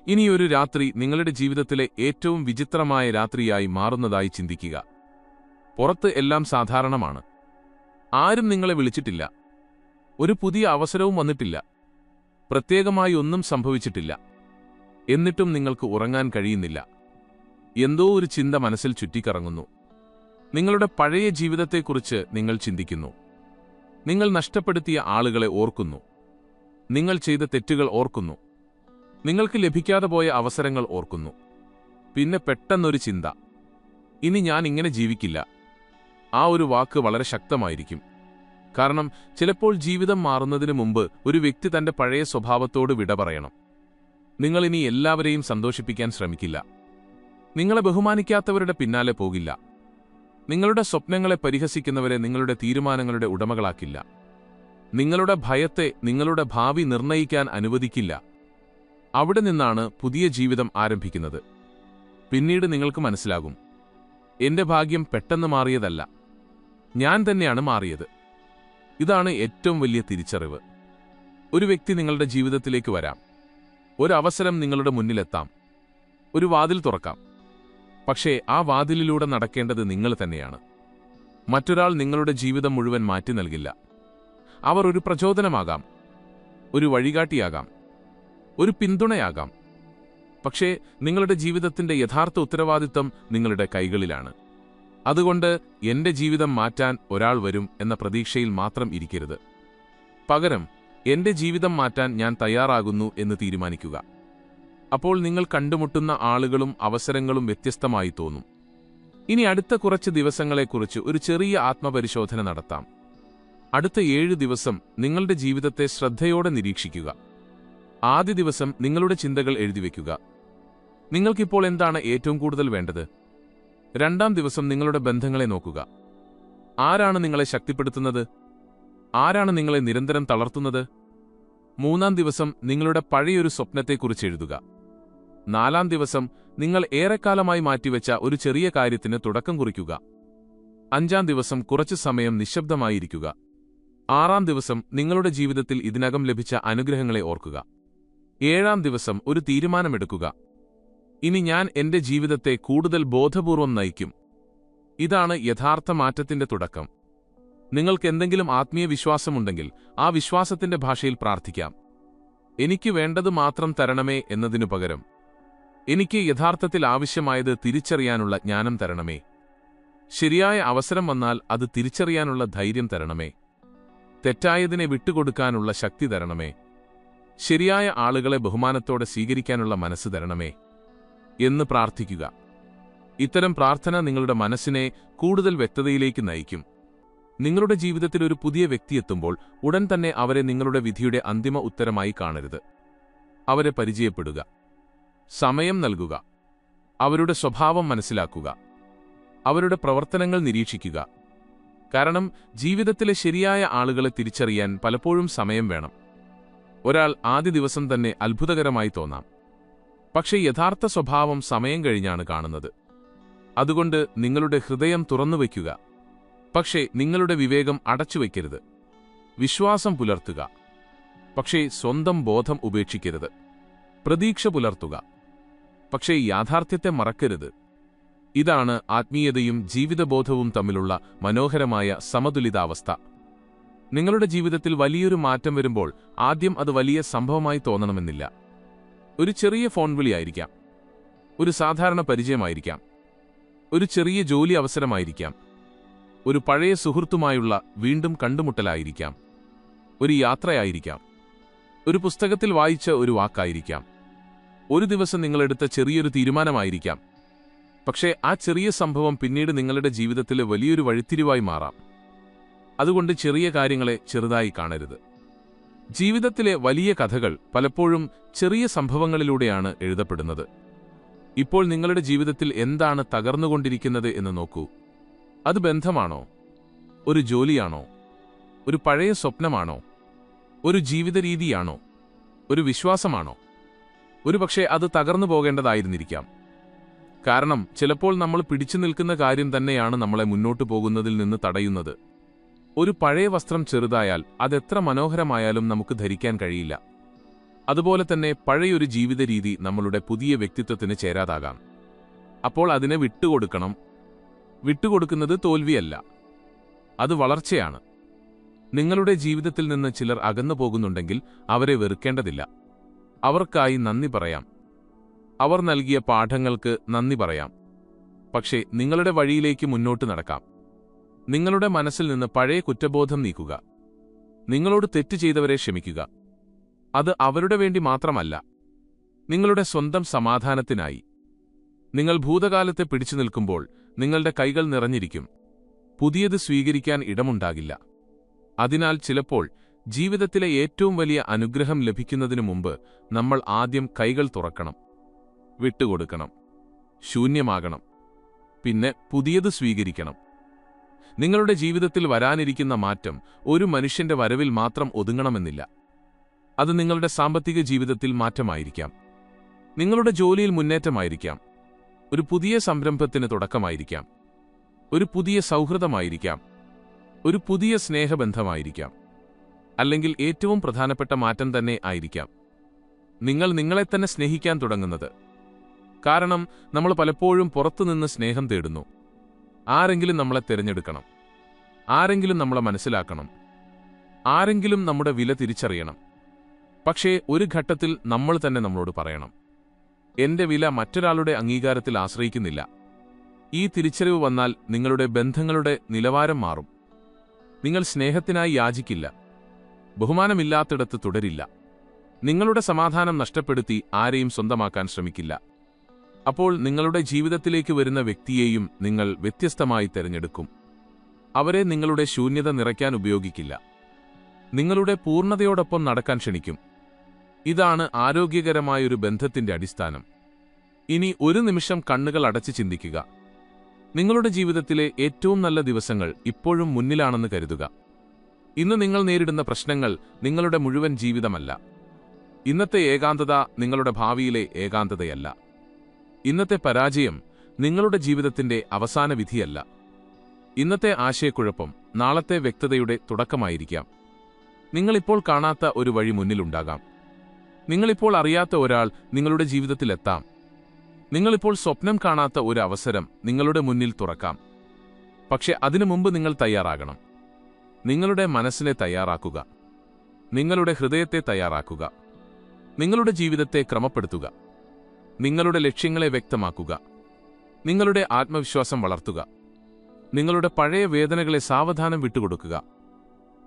ഇനിയൊരു രാത്രി നിങ്ങളുടെ ജീവിതത്തിലെ ഏറ്റവും വിചിത്രമായ രാത്രിയായി മാറുന്നതായി ചിന്തിക്കുക. പുറത്ത് എല്ലാം സാധാരണമാണ്. ആരും നിങ്ങളെ വിളിച്ചിട്ടില്ല. ഒരു പുതിയ അവസരവും വന്നിട്ടില്ല. പ്രത്യേകമായി ഒന്നും സംഭവിച്ചിട്ടില്ല. എന്നിട്ടും നിങ്ങൾക്ക് ഉറങ്ങാൻ കഴിയുന്നില്ല. എന്തോ ഒരു ചിന്ത മനസ്സിൽ ചുറ്റിക്കറങ്ങുന്നു. നിങ്ങളുടെ പഴയ ജീവിതത്തെക്കുറിച്ച് നിങ്ങൾ ചിന്തിക്കുന്നു. നിങ്ങൾ നഷ്ടപ്പെടുത്തിയ ആളുകളെ ഓർക്കുന്നു. നിങ്ങൾ ചെയ്ത തെറ്റുകൾ ഓർക്കുന്നു. നിങ്ങൾക്ക് ലഭിക്കാതെ പോയ അവസരങ്ങൾ ഓർക്കുന്നു. പിന്നെ പെട്ടെന്നൊരു ചിന്ത, ഇനി ഞാൻ ഇങ്ങനെ ജീവിക്കില്ല. ആ ഒരു വാക്ക് വളരെ ശക്തമായിരിക്കും. കാരണം ചിലപ്പോൾ ജീവിതം മാറുന്നതിന് മുമ്പ് ഒരു വ്യക്തി തന്റെ പഴയ സ്വഭാവത്തോട് വിട പറയണം. നിങ്ങളിനി എല്ലാവരെയും സന്തോഷിപ്പിക്കാൻ ശ്രമിക്കില്ല. നിങ്ങളെ ബഹുമാനിക്കാത്തവരുടെ പിന്നാലെ പോകില്ല. നിങ്ങളുടെ സ്വപ്നങ്ങളെ പരിഹസിക്കുന്നവരെ നിങ്ങളുടെ തീരുമാനങ്ങളുടെ ഉടമകളാക്കില്ല. നിങ്ങളുടെ ഭയത്തെ നിങ്ങളുടെ ഭാവി നിർണയിക്കാൻ അനുവദിക്കില്ല. അവിടെ നിന്നാണ് പുതിയ ജീവിതം ആരംഭിക്കുന്നത്. പിന്നീട് നിങ്ങൾക്ക് മനസ്സിലാകും, എന്റെ ഭാഗ്യം പെട്ടെന്ന് മാറിയതല്ല, ഞാൻ തന്നെയാണ് മാറിയത്. ഇതാണ് ഏറ്റവും വലിയ തിരിച്ചറിവ്. ഒരു വ്യക്തി നിങ്ങളുടെ ജീവിതത്തിലേക്ക് വരാം. ഒരു അവസരം നിങ്ങളുടെ മുന്നിലെത്താം. ഒരു വാതിൽ തുറക്കാം. പക്ഷേ ആ വാതിലിലൂടെ നടക്കേണ്ടത് നിങ്ങൾ തന്നെയാണ്. മറ്റൊരാൾ നിങ്ങളുടെ ജീവിതം മുഴുവൻ മാറ്റി നൽകില്ല. അവർ ഒരു പ്രചോദനമാകാം, ഒരു വഴികാട്ടിയാകാം, ഒരു പിന്തുണയാകാം. പക്ഷേ നിങ്ങളുടെ ജീവിതത്തിന്റെ യഥാർത്ഥ ഉത്തരവാദിത്തം നിങ്ങളുടെ കൈകളിലാണ്. അതുകൊണ്ട് എന്റെ ജീവിതം മാറ്റാൻ ഒരാൾ വരും എന്ന പ്രതീക്ഷയിൽ മാത്രം ഇരിക്കരുത്. പകരം എന്റെ ജീവിതം മാറ്റാൻ ഞാൻ തയ്യാറാകുന്നു എന്ന് തീരുമാനിക്കുക. അപ്പോൾ നിങ്ങൾ കണ്ടുമുട്ടുന്ന ആളുകളും അവസരങ്ങളും വ്യത്യസ്തമായി തോന്നും. ഇനി അടുത്ത കുറച്ച് ദിവസങ്ങളെക്കുറിച്ച് ഒരു ചെറിയ ആത്മപരിശോധന നടത്താം. അടുത്ത 7 ദിവസം നിങ്ങളുടെ ജീവിതത്തെ ശ്രദ്ധയോടെ നിരീക്ഷിക്കുക. ആദ്യ ദിവസം നിങ്ങളുടെ ചിന്തകൾ എഴുതിവെക്കുക. നിങ്ങൾക്കിപ്പോൾ എന്താണ് ഏറ്റവും കൂടുതൽ വേണ്ടത്? രണ്ടാം ദിവസം നിങ്ങളുടെ ബന്ധങ്ങളെ നോക്കുക. ആരാണ് നിങ്ങളെ ശക്തിപ്പെടുത്തുന്നത്? ആരാണ് നിങ്ങളെ നിരന്തരം തളർത്തുന്നത്? മൂന്നാം ദിവസം നിങ്ങളുടെ പഴയൊരു സ്വപ്നത്തെക്കുറിച്ച് എഴുതുക. നാലാം ദിവസം നിങ്ങൾ ഏറെക്കാലമായി മാറ്റിവെച്ച ഒരു ചെറിയ കാര്യത്തിന് തുടക്കം കുറിക്കുക. അഞ്ചാം ദിവസം കുറച്ചു സമയം നിശബ്ദമായിരിക്കുക. ആറാം ദിവസം നിങ്ങളുടെ ജീവിതത്തിൽ ഇതിനകം ലഭിച്ച അനുഗ്രഹങ്ങളെ ഓർക്കുക. ഏഴാം ദിവസം ഒരു തീരുമാനമെടുക്കുക. ഇനി ഞാൻ എന്റെ ജീവിതത്തെ കൂടുതൽ ബോധപൂർവം നയിക്കും. ഇതാണ് യഥാർത്ഥ മാറ്റത്തിന്റെ തുടക്കം. നിങ്ങൾക്ക് എന്തെങ്കിലും ആത്മീയ വിശ്വാസമുണ്ടെങ്കിൽ ആ വിശ്വാസത്തിന്റെ ഭാഷയിൽ പ്രാർത്ഥിക്കാം. എനിക്ക് വേണ്ടത് മാത്രം തരണമേ എന്നതിനു പകരം എനിക്ക് യഥാർത്ഥത്തിൽ ആവശ്യമായത് തിരിച്ചറിയാനുള്ള ജ്ഞാനം തരണമേ. ശരിയായ അവസരം വന്നാൽ അത് തിരിച്ചറിയാനുള്ള ധൈര്യം തരണമേ. തെറ്റായതിനെ വിട്ടുകൊടുക്കാനുള്ള ശക്തി തരണമേ. ശരിയായ ആളുകളെ ബഹുമാനത്തോടെ സ്വീകരിക്കാനുള്ള മനസ്സ് തരണമേ എന്ന് പ്രാർത്ഥിക്കുക. ഇത്തരം പ്രാർത്ഥന നിങ്ങളുടെ മനസ്സിനെ കൂടുതൽ വ്യക്തതയിലേക്ക് നയിക്കും. നിങ്ങളുടെ ജീവിതത്തിൽ ഒരു പുതിയ വ്യക്തി എത്തുമ്പോൾ ഉടൻ തന്നെ അവരെ നിങ്ങളുടെ വിധിയുടെ അന്തിമ ഉത്തരമായി കാണരുത്. അവരെ പരിചയപ്പെടുക. സമയം നൽകുക. അവരുടെ സ്വഭാവം മനസ്സിലാക്കുക. അവരുടെ പ്രവർത്തനങ്ങൾ നിരീക്ഷിക്കുക. കാരണം ജീവിതത്തിലെ ശരിയായ ആളുകളെ തിരിച്ചറിയാൻ പലപ്പോഴും സമയം വേണം. ഒരാൾ ആദ്യ ദിവസം തന്നെ അത്ഭുതകരമായി തോന്നാം. പക്ഷേ യഥാർത്ഥ സ്വഭാവം സമയം കഴിഞ്ഞാണ് കാണുന്നത്. അതുകൊണ്ട് നിങ്ങളുടെ ഹൃദയം തുറന്നുവയ്ക്കുക. പക്ഷേ നിങ്ങളുടെ വിവേകം അടച്ചുവെക്കരുത്. വിശ്വാസം പുലർത്തുക. പക്ഷേ സ്വന്തം ബോധം ഉപേക്ഷിക്കരുത്. പ്രതീക്ഷ പുലർത്തുക. പക്ഷേ യാഥാർത്ഥ്യത്തെ മറക്കരുത്. ഇതാണ് ആത്മീയതയും ജീവിതബോധവും തമ്മിലുള്ള മനോഹരമായ സമതുലിതാവസ്ഥ. നിങ്ങളുടെ ജീവിതത്തിൽ വലിയൊരു മാറ്റം വരുമ്പോൾ ആദ്യം അത് വലിയ സംഭവമായി തോന്നണമെന്നില്ല. ഒരു ചെറിയ ഫോൺ വിളിയായിരിക്കാം. ഒരു സാധാരണ പരിചയമായിരിക്കാം. ഒരു ചെറിയ ജോലി അവസരമായിരിക്കാം. ഒരു പഴയ സുഹൃത്തുമായുള്ള വീണ്ടും കണ്ടുമുട്ടലായിരിക്കാം. ഒരു യാത്രയായിരിക്കാം. ഒരു പുസ്തകത്തിൽ വായിച്ച ഒരു വാക്കായിരിക്കാം. ഒരു ദിവസം നിങ്ങളെടുത്ത ചെറിയൊരു തീരുമാനമായിരിക്കാം. പക്ഷേ ആ ചെറിയ സംഭവം പിന്നീട് നിങ്ങളുടെ ജീവിതത്തിലെ വലിയൊരു വഴിത്തിരിവായി മാറാം. അതുകൊണ്ട് ചെറിയ കാര്യങ്ങളെ ചെറുതായി കാണരുത്. ജീവിതത്തിലെ വലിയ കഥകൾ പലപ്പോഴും ചെറിയ സംഭവങ്ങളിലൂടെയാണ് എഴുതപ്പെടുന്നത്. ഇപ്പോൾ നിങ്ങളുടെ ജീവിതത്തിൽ എന്താണ് തകർന്നുകൊണ്ടിരിക്കുന്നത് എന്ന് നോക്കൂ. അത് ബന്ധമാണോ? ഒരു ജോലിയാണോ? ഒരു പഴയ സ്വപ്നമാണോ? ഒരു ജീവിത രീതിയാണോ? ഒരു വിശ്വാസമാണോ? ഒരുപക്ഷെ അത് തകർന്നു പോകേണ്ടതായിരുന്നിരിക്കാം. കാരണം ചിലപ്പോൾ നമ്മൾ പിടിച്ചു നിൽക്കുന്ന കാര്യം തന്നെയാണ് നമ്മളെ മുന്നോട്ടു പോകുന്നതിൽ നിന്ന് തടയുന്നത്. ഒരു പഴയ വസ്ത്രം ചെറുതായാൽ അതെത്ര മനോഹരമായാലും നമുക്ക് ധരിക്കാൻ കഴിയില്ല. അതുപോലെ തന്നെ പഴയൊരു ജീവിത രീതി നമ്മളുടെ പുതിയ വ്യക്തിത്വത്തിന് ചേരാതാകാം. അപ്പോൾ അതിനെ വിട്ടുകൊടുക്കണം. വിട്ടുകൊടുക്കുന്നത് തോൽവിയല്ല, അത് വളർച്ചയാണ്. നിങ്ങളുടെ ജീവിതത്തിൽ നിന്ന് ചിലർ അകന്നു പോകുന്നുണ്ടെങ്കിൽ അവരെ വെറുക്കേണ്ടതില്ല. അവർക്കായി നന്ദി പറയാം. അവർ നൽകിയ പാഠങ്ങൾക്ക് നന്ദി പറയാം. പക്ഷേ നിങ്ങളുടെ വഴിയിലേക്ക് മുന്നോട്ട് നടക്കാം. നിങ്ങളുടെ മനസ്സിൽ നിന്ന് പഴയ കുറ്റബോധം നീക്കുക. നിങ്ങളോട് തെറ്റ് ചെയ്തവരെ ക്ഷമിക്കുക. അത് അവരുടെ വേണ്ടി മാത്രമല്ല, നിങ്ങളുടെ സ്വന്തം സമാധാനത്തിനായി. നിങ്ങൾ ഭൂതകാലത്തെ പിടിച്ചു നിൽക്കുമ്പോൾ നിങ്ങളുടെ കൈകൾ നിറഞ്ഞിരിക്കും. പുതിയത് സ്വീകരിക്കാൻ ഇടമുണ്ടാകില്ല. അതിനാൽ ചിലപ്പോൾ ജീവിതത്തിലെ ഏറ്റവും വലിയ അനുഗ്രഹം ലഭിക്കുന്നതിനു മുമ്പ് നമ്മൾ ആദ്യം കൈകൾ തുറക്കണം, വിട്ടുകൊടുക്കണം, ശൂന്യമാകണം, പിന്നെ പുതിയത് സ്വീകരിക്കണം. നിങ്ങളുടെ ജീവിതത്തിൽ വരാനിരിക്കുന്ന മാറ്റം ഒരു മനുഷ്യന്റെ വരവിൽ മാത്രം ഒതുങ്ങണമെന്നില്ല. അത് നിങ്ങളുടെ സാമ്പത്തിക ജീവിതത്തിൽ മാറ്റമായിരിക്കാം, നിങ്ങളുടെ ജോലിയിൽ മുന്നേറ്റമായിരിക്കാം, ഒരു പുതിയ സംരംഭത്തിന് തുടക്കമായിരിക്കാം, ഒരു പുതിയ സൗഹൃദമായിരിക്കാം, ഒരു പുതിയ സ്നേഹബന്ധമായിരിക്കാം, അല്ലെങ്കിൽ ഏറ്റവും പ്രധാനപ്പെട്ട മാറ്റം തന്നെ ആയിരിക്കാം നിങ്ങൾ നിങ്ങളെ തന്നെ സ്നേഹിക്കാൻ തുടങ്ങുന്നത്. കാരണം നമ്മൾ പലപ്പോഴും പുറത്തുനിന്ന് സ്നേഹം തേടുന്നു. ആരെങ്കിലും നമ്മളെ തിരഞ്ഞെടുക്കണം, ആരെങ്കിലും നമ്മളെ മനസ്സിലാക്കണം, ആരെങ്കിലും നമ്മുടെ വില തിരിച്ചറിയണം. പക്ഷേ ഒരു ഘട്ടത്തിൽ നമ്മൾ തന്നെ നമ്മളോട് പറയണം, എന്റെ വില മറ്റൊരാളുടെ അംഗീകാരത്തിൽ ആശ്രയിക്കുന്നില്ല. ഈ തിരിച്ചറിവ് വന്നാൽ നിങ്ങളുടെ ബന്ധങ്ങളുടെ നിലവാരം മാറും. നിങ്ങൾ സ്നേഹത്തിനായി യാചിക്കില്ല, ബഹുമാനമില്ലാത്തിടത്ത് തുടരില്ല, നിങ്ങളുടെ സമാധാനം നഷ്ടപ്പെടുത്തി ആരെയും സ്വന്തമാക്കാൻ ശ്രമിക്കില്ല. അപ്പോൾ നിങ്ങളുടെ ജീവിതത്തിലേക്ക് വരുന്ന വ്യക്തിയെയും നിങ്ങൾ വ്യത്യസ്തമായി തിരഞ്ഞെടുക്കും. അവരെ നിങ്ങളുടെ ശൂന്യത നിറയ്ക്കാൻ ഉപയോഗിക്കില്ല, നിങ്ങളുടെ പൂർണ്ണതയോടൊപ്പം നടക്കാൻ ക്ഷണിക്കും. ഇതാണ് ആരോഗ്യകരമായൊരു ബന്ധത്തിന്റെ അടിസ്ഥാനം. ഇനി ഒരു നിമിഷം കണ്ണുകൾ അടച്ച് ചിന്തിക്കുക. നിങ്ങളുടെ ജീവിതത്തിലെ ഏറ്റവും നല്ല ദിവസങ്ങൾ ഇപ്പോഴും മുന്നിലാണെന്ന് കരുതുക. ഇന്ന് നിങ്ങൾ നേരിടുന്ന പ്രശ്നങ്ങൾ നിങ്ങളുടെ മുഴുവൻ ജീവിതമല്ല. ഇന്നത്തെ ഏകാന്തത നിങ്ങളുടെ ഭാവിയിലെ ഏകാന്തതയല്ല. ഇന്നത്തെ പരാജയം നിങ്ങളുടെ ജീവിതത്തിന്റെ അവസാന വിധിയല്ല. ഇന്നത്തെ ആശയക്കുഴപ്പം നാളത്തെ വ്യക്തതയുടെ തുടക്കമായിരിക്കാം. നിങ്ങളിപ്പോൾ കാണാത്ത ഒരു വഴി മുന്നിലുണ്ടാകാം. നിങ്ങളിപ്പോൾ അറിയാത്ത ഒരാൾ നിങ്ങളുടെ ജീവിതത്തിലെത്താം. നിങ്ങളിപ്പോൾ സ്വപ്നം കാണാത്ത ഒരു അവസരം നിങ്ങളുടെ മുന്നിൽ തുറക്കാം. പക്ഷെ അതിനു മുമ്പ് നിങ്ങൾ തയ്യാറാകണം. നിങ്ങളുടെ മനസ്സിനെ തയ്യാറാക്കുക, നിങ്ങളുടെ ഹൃദയത്തെ തയ്യാറാക്കുക, നിങ്ങളുടെ ജീവിതത്തെ ക്രമപ്പെടുത്തുക, നിങ്ങളുടെ ലക്ഷ്യങ്ങളെ വ്യക്തമാക്കുക, നിങ്ങളുടെ ആത്മവിശ്വാസം വളർത്തുക, നിങ്ങളുടെ പഴയ വേദനകളെ സാവധാനം വിട്ടുകൊടുക്കുക.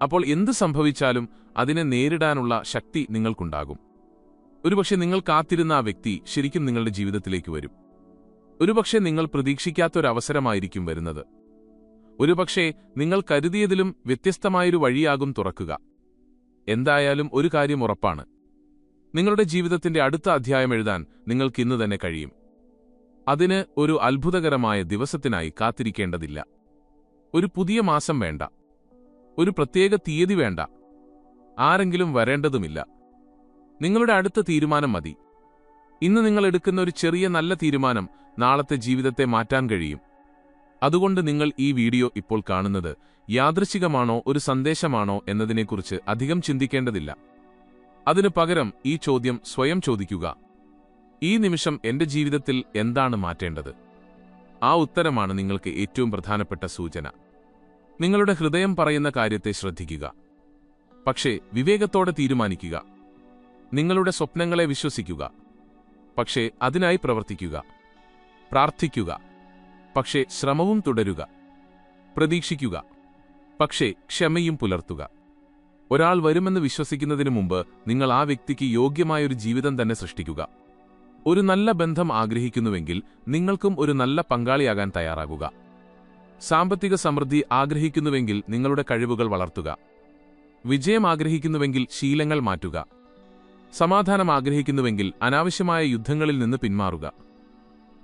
അപ്പോൾ എന്ത് സംഭവിച്ചാലും അതിനെ നേരിടാനുള്ള ശക്തി നിങ്ങൾക്കുണ്ടാകും. ഒരുപക്ഷെ നിങ്ങൾ കാത്തിരുന്ന ആ വ്യക്തി ശരിക്കും നിങ്ങളുടെ ജീവിതത്തിലേക്ക് വരും. ഒരുപക്ഷെ നിങ്ങൾ പ്രതീക്ഷിക്കാത്തൊരവസരമായിരിക്കും വരുന്നത്. ഒരുപക്ഷെ നിങ്ങൾ കരുതിയതിലും വ്യത്യസ്തമായൊരു വഴിയാകും തുറക്കുക. എന്തായാലും ഒരു കാര്യം ഉറപ്പാണ്, നിങ്ങളുടെ ജീവിതത്തിന്റെ അടുത്ത അധ്യായം എഴുതാൻ നിങ്ങൾക്കിന്ന് തന്നെ കഴിയും. അതിന് ഒരു അത്ഭുതകരമായ ദിവസത്തിനായി കാത്തിരിക്കേണ്ടതില്ല. ഒരു പുതിയ മാസം വേണ്ട, ഒരു പ്രത്യേക തീയതി വേണ്ട, ആരെങ്കിലും വരേണ്ടതുമില്ല. നിങ്ങളുടെ അടുത്ത തീരുമാനം മതി. ഇന്ന് നിങ്ങൾ എടുക്കുന്ന ഒരു ചെറിയ നല്ല തീരുമാനം നാളത്തെ ജീവിതത്തെ മാറ്റാൻ കഴിയും. അതുകൊണ്ട് നിങ്ങൾ ഈ വീഡിയോ ഇപ്പോൾ കാണുന്നത് യാദൃച്ഛികമാണോ ഒരു സന്ദേശമാണോ എന്നതിനെക്കുറിച്ച് അധികം ചിന്തിക്കേണ്ടതില്ല. അതിനു പകരം ഈ ചോദ്യം സ്വയം ചോദിക്കുക: ഈ നിമിഷം എന്റെ ജീവിതത്തിൽ എന്താണ് മാറ്റേണ്ടത്? ആ ഉത്തരമാണ് നിങ്ങൾക്ക് ഏറ്റവും പ്രധാനപ്പെട്ട സൂചന. നിങ്ങളുടെ ഹൃദയം പറയുന്ന കാര്യത്തെ ശ്രദ്ധിക്കുക, പക്ഷേ വിവേകത്തോടെ തീരുമാനിക്കുക. നിങ്ങളുടെ സ്വപ്നങ്ങളെ വിശ്വസിക്കുക, പക്ഷേ അതിനായി പ്രവർത്തിക്കുക. പ്രാർത്ഥിക്കുക, പക്ഷേ ശ്രമവും തുടരുക. പ്രതീക്ഷിക്കുക, പക്ഷേ ക്ഷമയും പുലർത്തുക. ഒരാൾ വരുമെന്ന് വിശ്വസിക്കുന്നതിനു മുമ്പ് നിങ്ങൾ ആ വ്യക്തിക്ക് യോഗ്യമായൊരു ജീവിതം തന്നെ സൃഷ്ടിക്കുക. ഒരു നല്ല ബന്ധം ആഗ്രഹിക്കുന്നുവെങ്കിൽ നിങ്ങൾക്കും ഒരു നല്ല പങ്കാളിയാകാൻ തയ്യാറാകുക. സാമ്പത്തിക സമൃദ്ധി ആഗ്രഹിക്കുന്നുവെങ്കിൽ നിങ്ങളുടെ കഴിവുകൾ വളർത്തുക. വിജയം ആഗ്രഹിക്കുന്നുവെങ്കിൽ ശീലങ്ങൾ മാറ്റുക. സമാധാനം ആഗ്രഹിക്കുന്നുവെങ്കിൽ അനാവശ്യമായ യുദ്ധങ്ങളിൽ നിന്ന് പിന്മാറുക.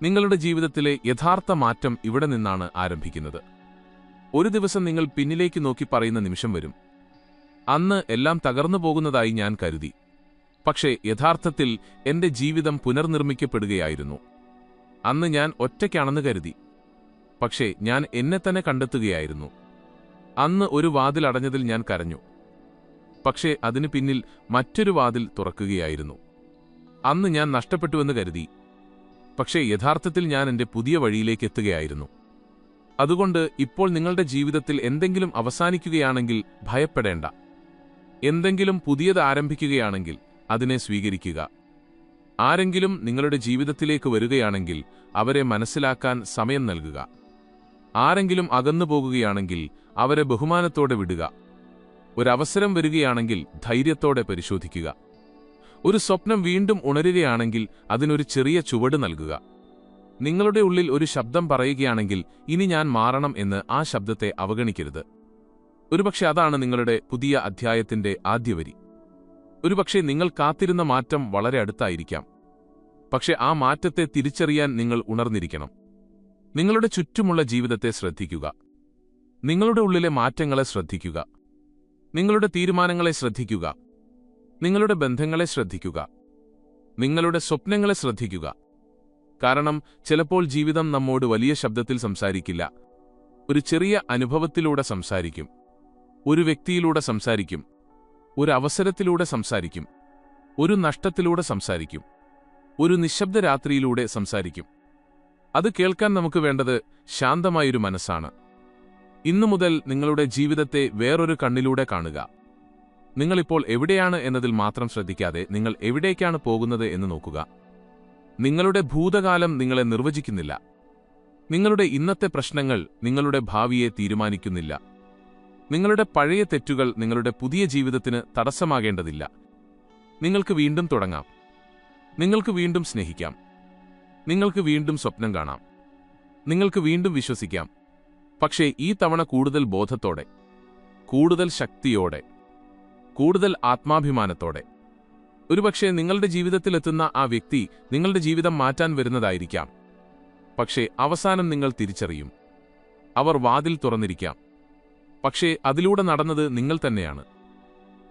നിങ്ങളുടെ ജീവിതത്തിലെ യഥാർത്ഥ മാറ്റം ഇവിടെ നിന്നാണ് ആരംഭിക്കുന്നത്. ഒരു ദിവസം നിങ്ങൾ പിന്നിലേക്ക് നോക്കി പറയുന്ന നിമിഷം വരും: അന്ന് എല്ലാം തകർന്നു പോകുന്നതായി ഞാൻ കരുതി, പക്ഷേ യഥാർത്ഥത്തിൽ എന്റെ ജീവിതം പുനർനിർമ്മിക്കപ്പെടുകയായിരുന്നു. അന്ന് ഞാൻ ഒറ്റയ്ക്കാണെന്ന് കരുതി. പക്ഷേ ഞാൻ എന്നെ തന്നെ കണ്ടെത്തുകയായിരുന്നു. അന്ന് ഒരു വാതിൽ അടഞ്ഞതിൽ ഞാൻ കരഞ്ഞു. പക്ഷേ അതിനു പിന്നിൽ മറ്റൊരു വാതിൽ തുറക്കുകയായിരുന്നു. അന്ന് ഞാൻ നഷ്ടപ്പെട്ടുവെന്ന് കരുതി. പക്ഷേ യഥാർത്ഥത്തിൽ ഞാൻ എൻ്റെ പുതിയ വഴിയിലേക്ക് എത്തുകയായിരുന്നു. അതുകൊണ്ട് ഇപ്പോൾ നിങ്ങളുടെ ജീവിതത്തിൽ എന്തെങ്കിലും അവസാനിക്കുകയാണെങ്കിൽ ഭയപ്പെടേണ്ട. എന്തെങ്കിലും പുതിയത് ആരംഭിക്കുകയാണെങ്കിൽ അതിനെ സ്വീകരിക്കുക. ആരെങ്കിലും നിങ്ങളുടെ ജീവിതത്തിലേക്ക് വരികയാണെങ്കിൽ അവരെ മനസ്സിലാക്കാൻ സമയം നൽകുക. ആരെങ്കിലും അകന്നു പോകുകയാണെങ്കിൽ അവരെ ബഹുമാനത്തോടെ വിടുക. ഒരവസരം വരികയാണെങ്കിൽ ധൈര്യത്തോടെ പരിശോധിക്കുക. ഒരു സ്വപ്നം വീണ്ടും ഉണരുകയാണെങ്കിൽ അതിനൊരു ചെറിയ ചുവട് നൽകുക. നിങ്ങളുടെ ഉള്ളിൽ ഒരു ശബ്ദം പറയുകയാണെങ്കിൽ ഇനി ഞാൻ മാറണം എന്ന് ആ ശബ്ദത്തെ അവഗണിക്കരുത്. ഒരുപക്ഷെ അതാണ് നിങ്ങളുടെ പുതിയ അധ്യായത്തിന്റെ ആദ്യവരി. ഒരുപക്ഷെ നിങ്ങൾ കാത്തിരുന്ന മാറ്റം വളരെ അടുത്തായിരിക്കാം. പക്ഷെ ആ മാറ്റത്തെ തിരിച്ചറിയാൻ നിങ്ങൾ ഉണർന്നിരിക്കണം. നിങ്ങളുടെ ചുറ്റുമുള്ള ജീവിതത്തെ ശ്രദ്ധിക്കുക. നിങ്ങളുടെ ഉള്ളിലെ മാറ്റങ്ങളെ ശ്രദ്ധിക്കുക. നിങ്ങളുടെ തീരുമാനങ്ങളെ ശ്രദ്ധിക്കുക. നിങ്ങളുടെ ബന്ധങ്ങളെ ശ്രദ്ധിക്കുക. നിങ്ങളുടെ സ്വപ്നങ്ങളെ ശ്രദ്ധിക്കുക. കാരണം ചിലപ്പോൾ ജീവിതം നമ്മോട് വലിയ ശബ്ദത്തിൽ സംസാരിക്കില്ല. ഒരു ചെറിയ അനുഭവത്തിലൂടെ സംസാരിക്കും. ഒരു വ്യക്തിയിലൂടെ സംസാരിക്കും. ഒരു അവസരത്തിലൂടെ സംസാരിക്കും. ഒരു നഷ്ടത്തിലൂടെ സംസാരിക്കും. ഒരു നിശബ്ദ രാത്രിയിലൂടെ സംസാരിക്കും. അത് കേൾക്കാൻ നമുക്ക് വേണ്ടത് ശാന്തമായൊരു മനസ്സാണ്. ഇന്നു മുതൽ നിങ്ങളുടെ ജീവിതത്തെ വേറൊരു കണ്ണിലൂടെ കാണുക. നിങ്ങളിപ്പോൾ എവിടെയാണ് എന്നതിൽ മാത്രം ശ്രദ്ധിക്കാതെ നിങ്ങൾ എവിടേക്കാണ് പോകുന്നത് എന്ന് നോക്കുക. നിങ്ങളുടെ ഭൂതകാലം നിങ്ങളെ നിർവചിക്കുന്നില്ല. നിങ്ങളുടെ ഇന്നത്തെ പ്രശ്നങ്ങൾ നിങ്ങളുടെ ഭാവിയെ തീരുമാനിക്കുന്നില്ല. നിങ്ങളുടെ പഴയ തെറ്റുകൾ നിങ്ങളുടെ പുതിയ ജീവിതത്തിന് തടസ്സമാകേണ്ടതില്ല. നിങ്ങൾക്ക് വീണ്ടും തുടങ്ങാം. നിങ്ങൾക്ക് വീണ്ടും സ്നേഹിക്കാം. നിങ്ങൾക്ക് വീണ്ടും സ്വപ്നം കാണാം. നിങ്ങൾക്ക് വീണ്ടും വിശ്വസിക്കാം. പക്ഷേ ഈ തവണ കൂടുതൽ ബോധത്തോടെ, കൂടുതൽ ശക്തിയോടെ, കൂടുതൽ ആത്മാഭിമാനത്തോടെ. ഒരുപക്ഷെ നിങ്ങളുടെ ജീവിതത്തിലെത്തുന്ന ആ വ്യക്തി നിങ്ങളുടെ ജീവിതം മാറ്റാൻ വരുന്നതായിരിക്കാം. പക്ഷേ അവസാനം നിങ്ങൾ തിരിച്ചറിയും. അവർ വാതിൽ തുറന്നിരിക്കാം. പക്ഷേ അതിലൂടെ നടന്നത് നിങ്ങൾ തന്നെയാണ്.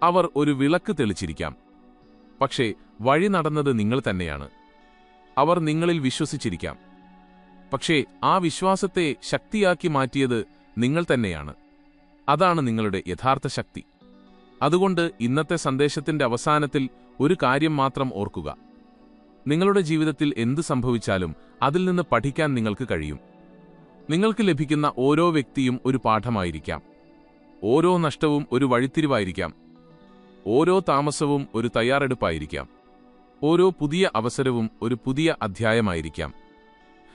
അവർ ഒരു വിളക്ക് തെളിച്ചിരിക്കാം. പക്ഷേ വഴി നടന്നത് നിങ്ങൾ തന്നെയാണ്. അവർ നിങ്ങളിൽ വിശ്വസിച്ചിരിക്കാം. പക്ഷേ ആ വിശ്വാസത്തെ ശക്തിയാക്കി മാറ്റിയത് നിങ്ങൾ തന്നെയാണ്. അതാണ് നിങ്ങളുടെ യഥാർത്ഥ ശക്തി. അതുകൊണ്ട് ഇന്നത്തെ സന്ദേശത്തിന്റെ അവസാനത്തിൽ ഒരു കാര്യം മാത്രം ഓർക്കുക. നിങ്ങളുടെ ജീവിതത്തിൽ എന്ത് സംഭവിച്ചാലും അതിൽ നിന്ന് പഠിക്കാൻ നിങ്ങൾക്ക് കഴിയും. നിങ്ങൾക്ക് ലഭിക്കുന്ന ഓരോ വ്യക്തിയും ഒരു പാഠമായിരിക്കാം. ഓരോ നഷ്ടവും ഒരു വഴിത്തിരിവായിരിക്കാം. ഓരോ താമസവും ഒരു തയ്യാറെടുപ്പായിരിക്കാം. ഓരോ പുതിയ അവസരവും ഒരു പുതിയ അധ്യായമായിരിക്കാം.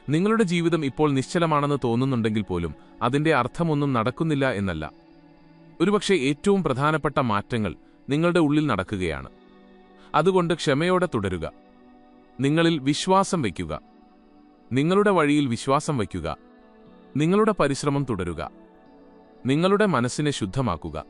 നിങ്ങളുടെ ജീവിതം ഇപ്പോൾ നിശ്ചലമാണെന്ന് തോന്നുന്നുണ്ടെങ്കിൽ പോലും അതിന്റെ അർത്ഥമൊന്നും നടക്കുന്നില്ല എന്നല്ല. ഒരുപക്ഷെ ഏറ്റവും പ്രധാനപ്പെട്ട മാറ്റങ്ങൾ നിങ്ങളുടെ ഉള്ളിൽ നടക്കുകയാണ്. അതുകൊണ്ട് ക്ഷമയോടെ തുടരുക. നിങ്ങളിൽ വിശ്വാസം വയ്ക്കുക. നിങ്ങളുടെ വഴിയിൽ വിശ്വാസം വയ്ക്കുക. നിങ്ങളുടെ പരിശ്രമം തുടരുക. നിങ്ങളുടെ മനസ്സിനെ ശുദ്ധമാക്കുക.